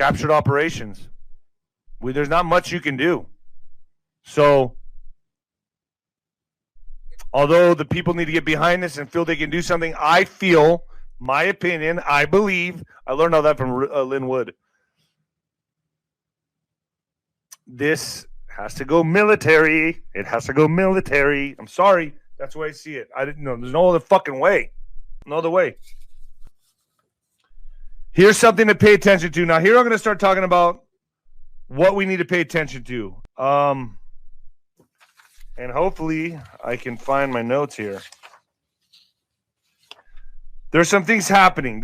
captured operations. There's not much you can do. So, although the people need to get behind this and feel they can do something, I feel, my opinion, I believe, I learned all that from Lynn Wood. This has to go military. It has to go military. I'm sorry. That's the way I see it. I didn't know. There's no other fucking way. No other way. Here's something to pay attention to. Now, here I'm going to start talking about what we need to pay attention to. And hopefully I can find my notes here. There's some things happening.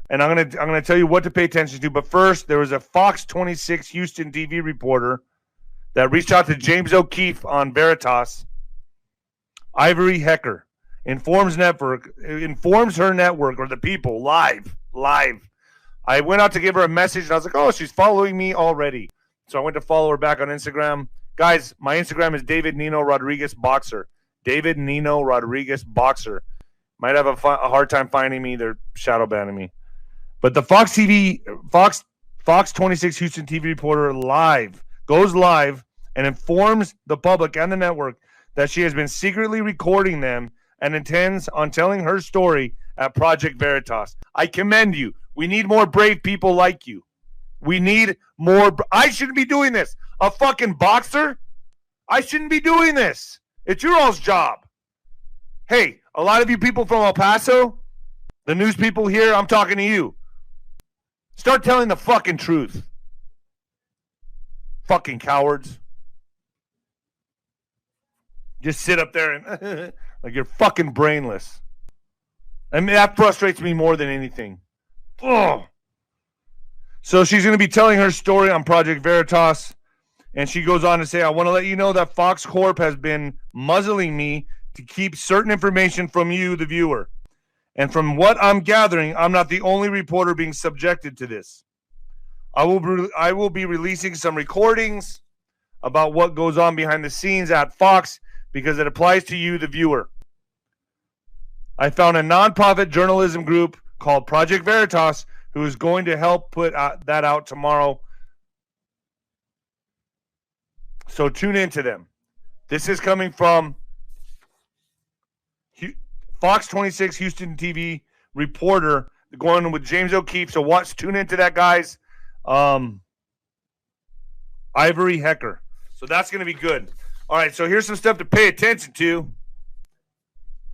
And I'm gonna tell you what to pay attention to. But first, there was a Fox 26 Houston TV reporter that reached out to James O'Keefe on Veritas. Ivory Hecker informs her network or the people live. I went out to give her a message and I was like, oh, she's following me already. So I went to follow her back on Instagram. Guys, my Instagram is David Nino Rodriguez Boxer. David Nino Rodriguez Boxer. Might have a hard time finding me. They're shadow banning me. But the Fox 26 Houston TV reporter goes live and informs the public and the network that she has been secretly recording them and intends on telling her story at Project Veritas. I commend you. We need more brave people like you. We need more. I shouldn't be doing this. A fucking boxer? I shouldn't be doing this. It's your all's job. Hey, a lot of you people from El Paso, the news people here, I'm talking to you. Start telling the fucking truth. Fucking cowards. Just sit up there and like you're fucking brainless. I mean, that frustrates me more than anything. Ugh. So she's going to be telling her story on Project Veritas, and she goes on to say, I want to let you know that Fox Corp has been muzzling me to keep certain information from you, the viewer. And from what I'm gathering, I'm not the only reporter being subjected to this. I will be releasing some recordings about what goes on behind the scenes at Fox because it applies to you, the viewer. I found a nonprofit journalism group called Project Veritas who is going to help put that out tomorrow. So tune into them. This is coming from Fox 26 Houston TV reporter going with James O'Keefe. So tune into that, guys. Ivory Hecker. So that's going to be good. All right, so here's some stuff to pay attention to.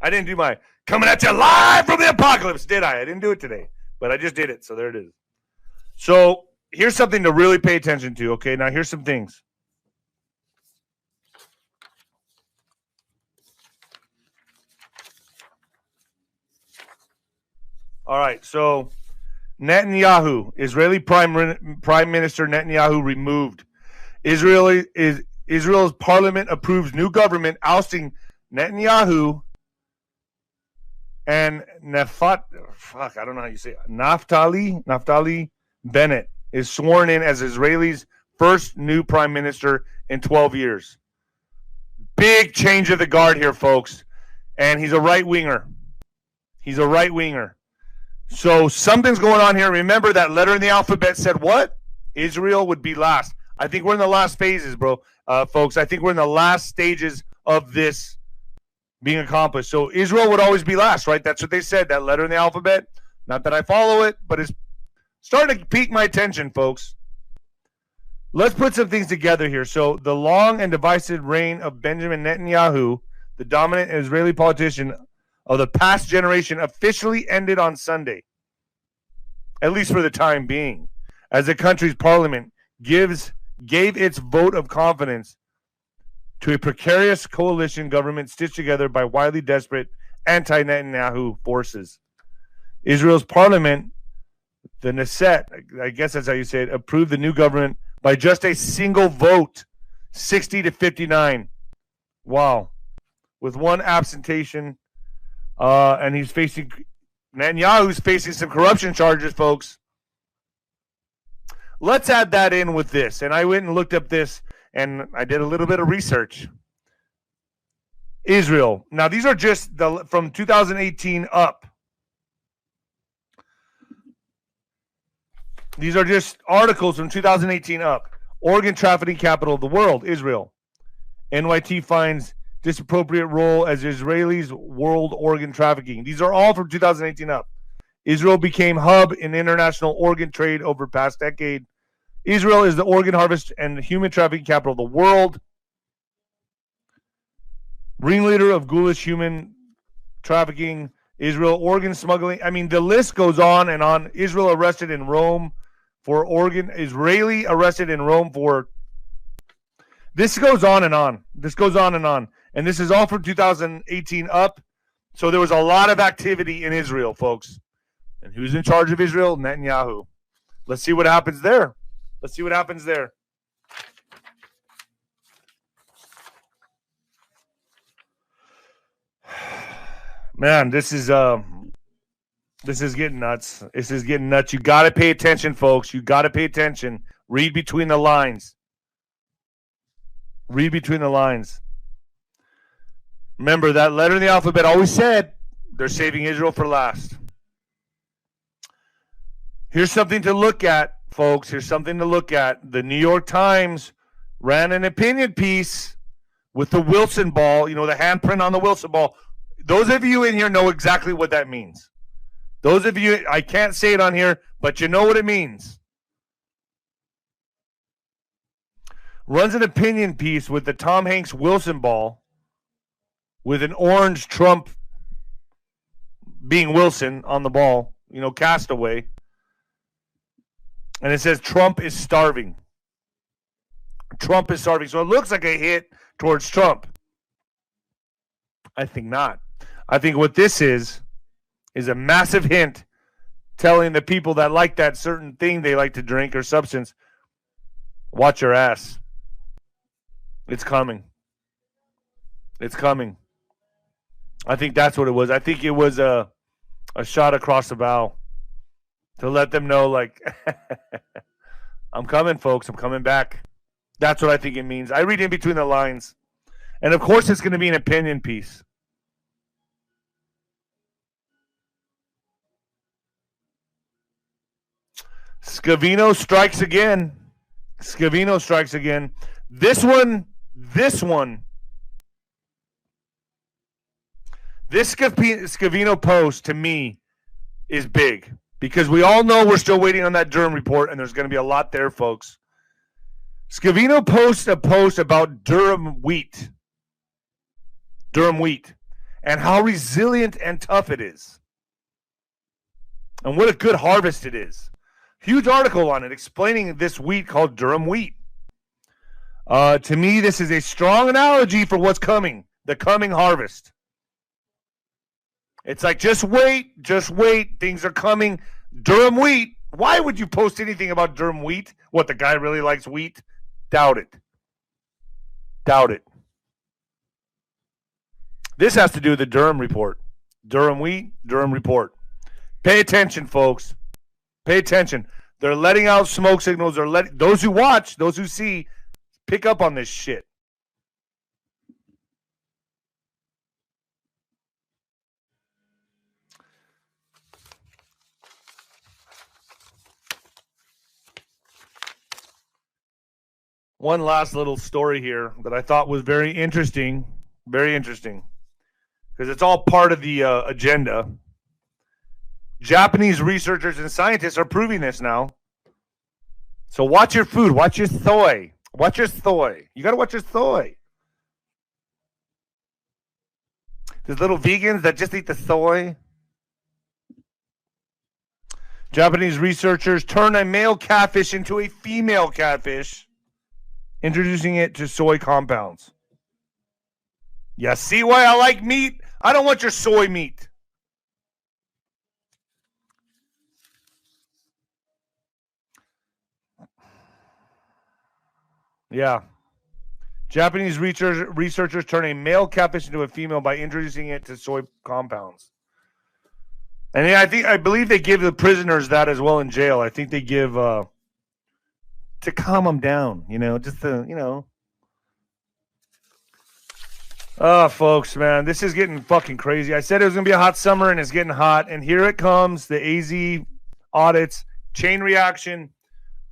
I didn't do my coming at you live from the apocalypse, did I? I didn't do it today, but I just did it, so there it is. So here's something to really pay attention to, okay? Now here's some things. All right, so Netanyahu, Israeli Prime Minister Netanyahu removed. Israel's parliament approves new government ousting Netanyahu and I don't know how you say it. Naftali Bennett is sworn in as Israel's first new prime minister in 12 years. Big change of the guard here, folks. And he's a right-winger. So something's going on here. Remember that letter in the alphabet said what? Israel would be last. I think we're in the last phases, folks. I think we're in the last stages of this being accomplished. So Israel would always be last, right? That's what they said, that letter in the alphabet. Not that I follow it, but it's starting to pique my attention, folks. Let's put some things together here. So the long and divisive reign of Benjamin Netanyahu, the dominant Israeli politician of the past generation, officially ended on Sunday, at least for the time being, as the country's parliament gave its vote of confidence to a precarious coalition government stitched together by widely desperate anti-Netanyahu forces. Israel's parliament, the Knesset, I guess that's how you say it, approved the new government by just a single vote, 60 to 59. Wow. With one absentation. And Netanyahu's facing some corruption charges, folks. Let's add that in with this. And I went and looked up this, and I did a little bit of research. Israel. Now, these are just from 2018 up. These are just articles from 2018 up. Organ trafficking capital of the world, Israel. NYT finds disappropriate role as Israelis world organ trafficking. These are all from 2018 up. Israel became hub in international organ trade over past decade. Israel is the organ harvest and human trafficking capital of the world. Ringleader of ghoulish human trafficking, Israel organ smuggling. I mean, the list goes on and on. Israel arrested in Rome for organ. Israeli arrested in Rome for. This goes on and on. This goes on and on. And this is all from 2018 up. So there was a lot of activity in Israel, folks. And who's in charge of Israel? Netanyahu. Let's see what happens there. Let's see what happens there. Man, this is getting nuts. This is getting nuts. You got to pay attention, folks. You got to pay attention. Read between the lines. Read between the lines. Remember, that letter in the alphabet always said they're saving Israel for last. Here's something to look at, folks. Here's something to look at. The New York Times ran an opinion piece with the Wilson ball, you know, the handprint on the Wilson ball. Those of you in here know exactly what that means. Those of you, I can't say it on here, but you know what it means. Runs an opinion piece with the Tom Hanks Wilson ball with an orange Trump being Wilson on the ball, you know, castaway. And it says Trump is starving. Trump is starving. So it looks like a hit towards Trump. I think not. I think what this is a massive hint telling the people that like that certain thing they like to drink or substance, watch your ass. It's coming. It's coming. I think that's what it was. I think it was a shot across the bow to let them know, like, I'm coming, folks. I'm coming back. That's what I think it means. I read in between the lines. And, of course, it's going to be an opinion piece. Scavino strikes again. Scavino strikes again. This Scavino post, to me, is big. Because we all know we're still waiting on that Durham report, and there's going to be a lot there, folks. Scavino posts a post about Durham wheat. Durham wheat. And how resilient and tough it is. And what a good harvest it is. Huge article on it explaining this wheat called Durham wheat. To me, this is a strong analogy for what's coming. The coming harvest. It's like, just wait. Things are coming. Durham wheat. Why would you post anything about Durham wheat? What, the guy really likes wheat? Doubt it. Doubt it. This has to do with the Durham report. Durham wheat, Durham report. Pay attention, folks. Pay attention. They're letting out smoke signals. Those who watch, those who see, pick up on this shit. One last little story here that I thought was very interesting, because it's all part of the agenda. Japanese researchers and scientists are proving this now. So watch your food. Watch your soy. Watch your soy. You got to watch your soy. There's little vegans that just eat the soy. Japanese researchers turn a male catfish into a female catfish, introducing it to soy compounds. Yeah, see why I like meat? I don't want your soy meat. Yeah. Japanese researchers turn a male catfish into a female by introducing it to soy compounds. And I believe they give the prisoners that as well in jail. I think they give to calm them down, just to, Oh, folks, man, this is getting fucking crazy. I said it was going to be a hot summer, and it's getting hot. And here it comes, the AZ audits. Chain reaction.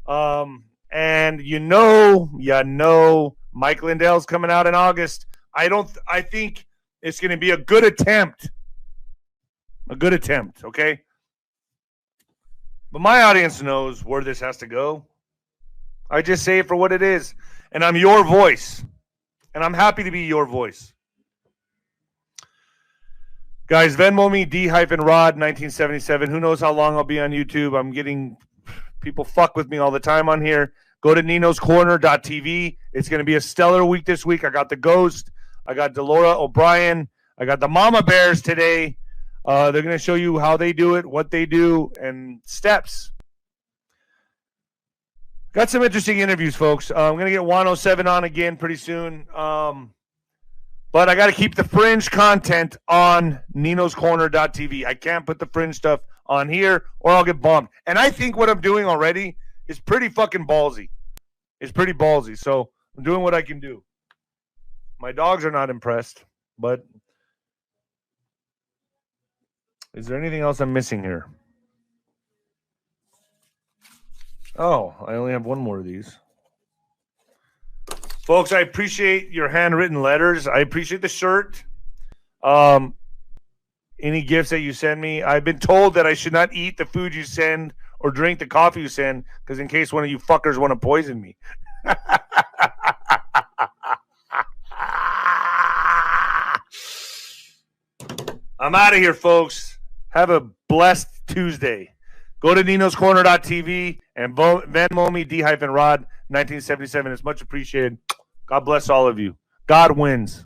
And you know, Mike Lindell's coming out in August. I think it's going to be a good attempt. Okay? But my audience knows where this has to go. I just say it for what it is. And I'm your voice. And I'm happy to be your voice. Guys, Venmo me, D-Rod 1977. Who knows how long I'll be on YouTube. I'm getting people fuck with me all the time on here. Go to ninoscorner.tv. It's going to be a stellar week this week. I got the Ghost. I got Delora O'Brien. I got the Mama Bears today. They're going to show you how they do it, what they do, and steps. Got some interesting interviews, folks. I'm going to get 107 on again pretty soon. But I got to keep the fringe content on ninoscorner.tv. I can't put the fringe stuff on here or I'll get bumped. And I think what I'm doing already is pretty fucking ballsy. It's pretty ballsy. So I'm doing what I can do. My dogs are not impressed, but is there anything else I'm missing here? Oh, I only have one more of these. Folks, I appreciate your handwritten letters. I appreciate the shirt. Any gifts that you send me. I've been told that I should not eat the food you send or drink the coffee you send because in case one of you fuckers want to poison me. I'm out of here, folks. Have a blessed Tuesday. Go to ninoscorner.tv and Venmo me, D-Rod 1977. It's much appreciated. God bless all of you. God wins.